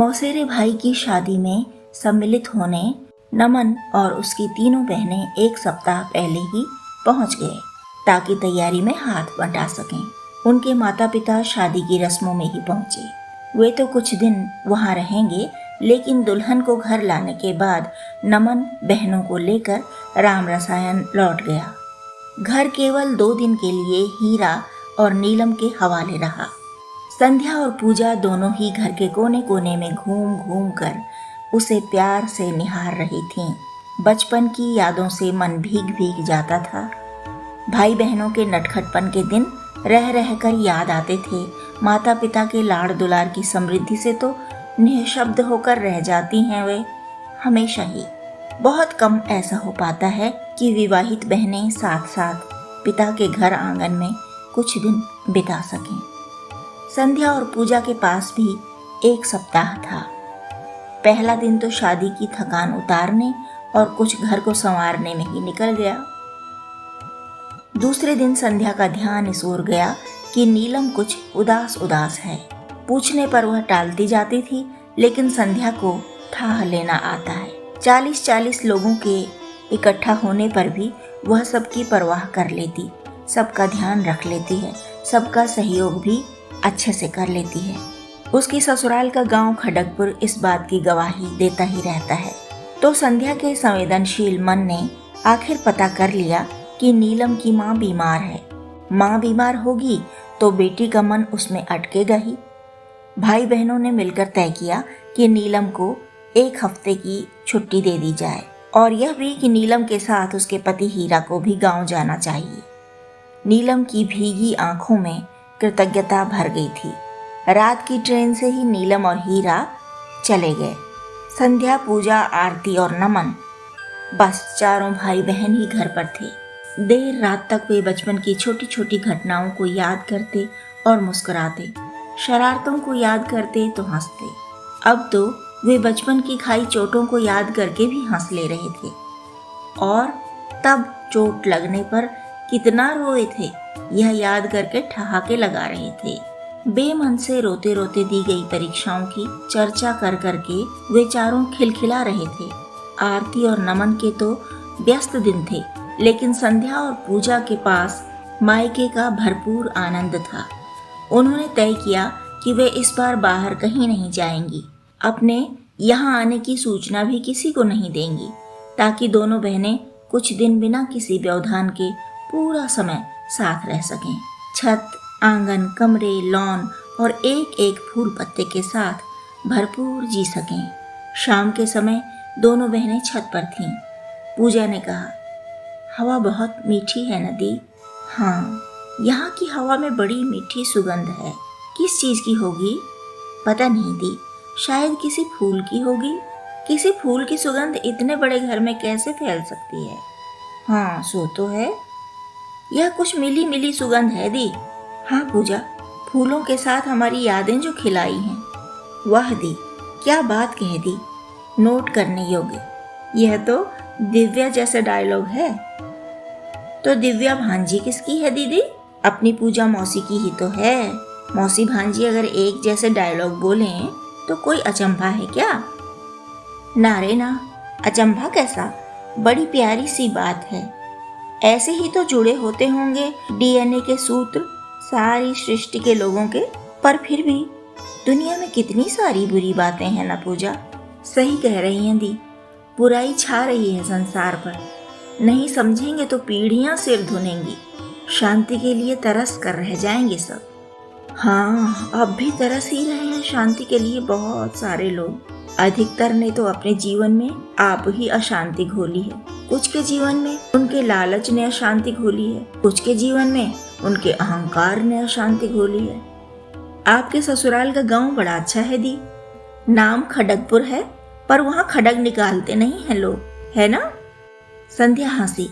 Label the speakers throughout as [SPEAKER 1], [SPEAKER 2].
[SPEAKER 1] मौसेरे भाई की शादी में सम्मिलित होने नमन और उसकी तीनों बहनें एक सप्ताह पहले ही पहुंच गए ताकि तैयारी में हाथ बंटा सकें। उनके माता पिता शादी की रस्मों में ही पहुंचे। वे तो कुछ दिन वहां रहेंगे, लेकिन दुल्हन को घर लाने के बाद नमन बहनों को लेकर राम रसायन लौट गया। घर केवल 2 दिन के लिए हीरा और नीलम के हवाले रहा। संध्या और पूजा दोनों ही घर के कोने कोने में घूम घूम कर उसे प्यार से निहार रही थीं। बचपन की यादों से मन भीग भीग जाता था। भाई बहनों के नटखटपन के दिन रह रह कर याद आते थे। माता पिता के लाड़ दुलार की समृद्धि से तो निःशब्द होकर रह जाती हैं वे हमेशा ही। बहुत कम ऐसा हो पाता है कि विवाहित बहनें साथ साथ पिता के घर आंगन में कुछ दिन बिता सकें। संध्या और पूजा के पास भी 1 सप्ताह था। पहला दिन तो शादी की थकान उतारने और कुछ घर को संवारने में ही निकल गया। दूसरे दिन संध्या का ध्यान इस ओर गया कि नीलम कुछ उदास उदास है। पूछने पर वह टालती जाती थी, लेकिन संध्या को ठाह लेना आता है। 40-40 लोगों के इकट्ठा होने पर भी वह सबकी परवाह कर लेती, सबका ध्यान रख लेती है, सबका सहयोग भी अच्छे से कर लेती है। उसकी ससुराल का गांव खड़गपुर इस बात की गवाही देता ही रहता है। तो संध्या के संवेदनशील मन ने आखिर पता कर लिया कि नीलम की माँ बीमार है। माँ बीमार होगी तो बेटी का मन उसमें अटकेगा ही। भाई बहनों ने मिलकर तय किया कि नीलम को 1 हफ्ते की छुट्टी दे दी जाए, और यह भी कि नीलम के साथ उसके पति हीरा को भी गांव जाना चाहिए। नीलम की भीगी आंखों में कृतज्ञता भर गई थी। रात की ट्रेन से ही नीलम और हीरा चले गए। संध्या, पूजा, आरती और नमन, बस 4 भाई बहन ही घर पर थे। देर रात तक वे बचपन की छोटी छोटी घटनाओं को याद करते और मुस्कुराते, शरारतों को याद करते तो हंसते। अब तो वे बचपन की खाई चोटों को याद करके भी हंस ले रहे थे, और तब चोट लगने पर कितना रोए थे यह याद करके ठहाके लगा रहे थे। बेमन से रोते रोते दी गई परीक्षाओं की चर्चा कर करके वे चारों खिलखिला रहे थे। आरती और नमन के तो व्यस्त दिन थे, लेकिन संध्या और पूजा के पास मायके का भरपूर आनंद था। उन्होंने तय किया कि वे इस बार बाहर कहीं नहीं जाएंगी। अपने यहाँ आने की सूचना भी किसी को नहीं देंगी, ताकि दोनों बहनें कुछ दिन बिना किसी व्यवधान के पूरा समय साथ रह सकें। छत, आंगन, कमरे, लॉन और एक एक फूल पत्ते के साथ भरपूर जी सकें। शाम के समय दोनों बहनें छत पर थीं। पूजा ने कहा, हवा बहुत मीठी है नदी। हाँ, यहाँ की हवा में बड़ी मीठी सुगंध है। किस चीज़ की होगी पता नहीं दी, शायद किसी फूल की होगी। किसी फूल की सुगंध इतने बड़े घर में कैसे फैल सकती है? हाँ, सो तो है, यह कुछ मिली मिली सुगंध है दी। हाँ पूजा, फूलों के साथ हमारी यादें जो खिलाई हैं। वाह दी, क्या बात कह दी, नोट करने योग्य। यह तो दिव्या जैसा डायलॉग है। तो दिव्या भांजी किसकी है दीदी? अपनी पूजा मौसी की ही तो है। मौसी भांजी अगर एक जैसे डायलॉग बोलें तो कोई अचंभा है क्या? ना रे ना, अचंभा कैसा, बड़ी प्यारी सी बात है। ऐसे ही तो जुड़े होते होंगे डीएनए के सूत्र सारी सृष्टि के लोगों के। पर फिर भी दुनिया में कितनी सारी बुरी बातें हैं ना पूजा। सही कह रही हैं दी, बुराई छा रही है संसार पर। नहीं समझेंगे तो पीढ़ियां सिर धुनेंगी। शांति के लिए तरस कर रह जाएंगे सब। हाँ, अब भी तरस ही रहे हैं शांति के लिए बहुत सारे लोग। अधिकतर ने तो अपने जीवन में आप ही अशांति घोली है। कुछ के जीवन में उनके लालच ने अशांति घोली है, कुछ के जीवन में उनके अहंकार ने अशांति घोली है। आपके ससुराल का गांव बड़ा अच्छा है दी। नाम खड़गपुर है, पर वहाँ खड़ग निकालते नहीं हैं लोग, है ना? संध्या हंसी।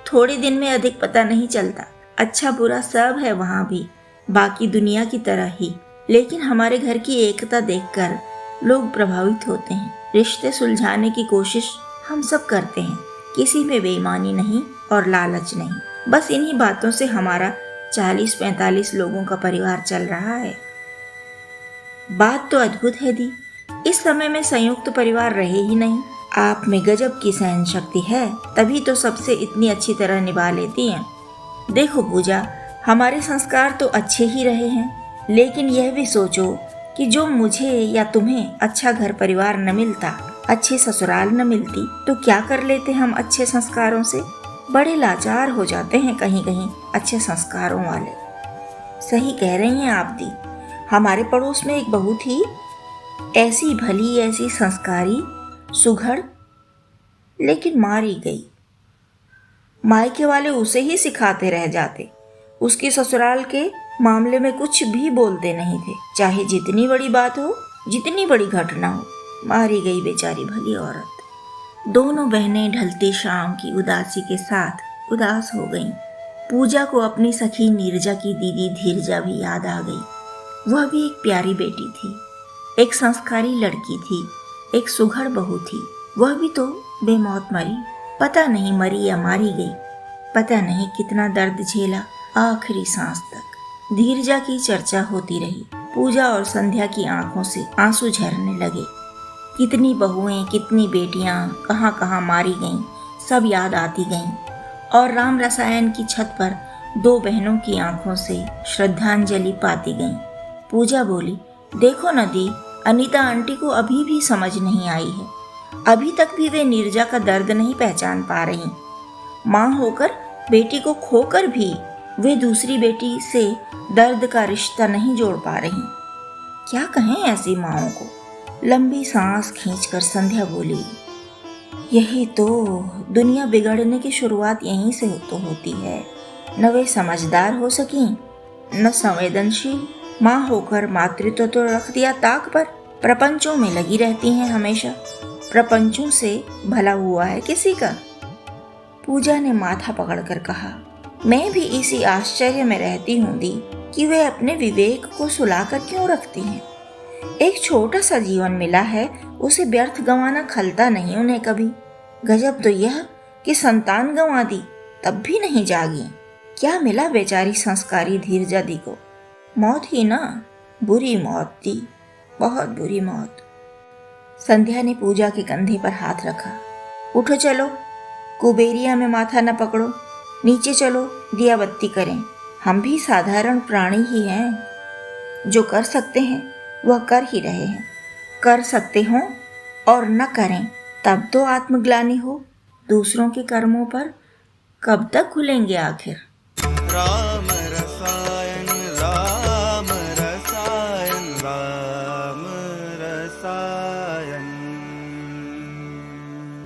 [SPEAKER 1] थोड़े दिन में अधिक पता नहीं चलता, अच्छा बुरा सब है वहाँ भी, बाकी दुनिया की तरह ही। लेकिन हमारे घर की एकता देखकर लोग प्रभावित होते हैं। रिश्ते सुलझाने की कोशिश हम सब करते हैं, किसी में बेईमानी नहीं और लालच नहीं। बस इन्हीं बातों से हमारा 40-45 लोगों का परिवार चल रहा है। बात तो अद्भुत है दी, इस समय में संयुक्त परिवार रहे ही नहीं। आप में गजब की सहन शक्ति है, तभी तो सबसे इतनी अच्छी तरह निभा लेती हैं। देखो पूजा, हमारे संस्कार तो अच्छे ही रहे हैं, लेकिन यह भी सोचो कि जो मुझे या तुम्हें अच्छा घर परिवार न मिलता, अच्छे ससुराल न मिलती, तो क्या कर लेते हम अच्छे संस्कारों से। बड़े लाचार हो जाते हैं कहीं कहीं अच्छे संस्कारों वाले। सही कह रही हैं आप दी। हमारे पड़ोस में एक बहू थी, ऐसी भली, ऐसी संस्कारी, सुघड़, लेकिन मारी गई। मायके वाले उसे ही सिखाते रह जाते। उसकी ससुराल के मामले में कुछ भी बोलते नहीं थे, चाहे जितनी बड़ी बात हो, जितनी बड़ी घटना हो। मारी गई बेचारी भली औरत। दोनों बहनें ढलती शाम की उदासी के साथ उदास हो गईं। पूजा को अपनी सखी नीरजा की दीदी धीरजा भी याद आ गई। वह भी एक प्यारी बेटी थी, एक संस्कारी लड़की थी, एक सुघड़ बहू थी। वह भी तो बेमौत मरी। पता नहीं मरी या मारी गई, पता नहीं कितना दर्द झेला आखिरी सांस तक। धीरजा की चर्चा होती रही। पूजा और संध्या की आंखों से आंसू झरने लगे। कितनी बहुएं, कितनी बेटियां कहाँ कहाँ मारी गईं, सब याद आती गईं। और राम रसायन की छत पर दो बहनों की आंखों से श्रद्धांजलि पाती गईं। पूजा बोली, देखो नदी, अनीता आंटी को अभी भी समझ नहीं आई है। अभी तक भी वे नीरजा का दर्द नहीं पहचान पा रही। माँ होकर, बेटी को खोकर भी वे दूसरी बेटी से दर्द का रिश्ता नहीं जोड़ पा रही। क्या कहें ऐसी माँओं को। लंबी सांस खींचकर संध्या बोली, यही तो, दुनिया बिगड़ने की शुरुआत यहीं से तो होती है। न वे समझदार हो सकी, न संवेदनशील। माँ होकर मातृत्व तो रख दिया ताक पर, प्रपंचों में लगी रहती हैं हमेशा। प्रपंचों से भला हुआ है किसी का। पूजा ने माथा पकड़कर कहा, मैं भी इसी आश्चर्य में रहती हूँ दी कि वे अपने विवेक को सुलाकर क्यों रखती हैं। एक छोटा सा जीवन मिला है, उसे व्यर्थ गंवाना खलता नहीं उन्हें कभी। गजब तो यह कि संतान गंवा दी तब भी नहीं जागी। क्या मिला बेचारी संस्कारी धीरजा दी को? मौत ही ना, बुरी मौत दी, बहुत बुरी मौत। संध्या ने पूजा के कंधे पर हाथ रखा। उठो चलो, कुबेरिया में माथा न पकड़ो, नीचे चलो, दिया बत्ती करें। हम भी साधारण प्राणी ही हैं। जो कर सकते हैं वह कर ही रहे हैं। कर सकते हों और न करें तब तो आत्मग्लानि हो। दूसरों के कर्मों पर कब तक खुलेंगे आखिर।
[SPEAKER 2] राम रसायन राम रसायन राम रसायन।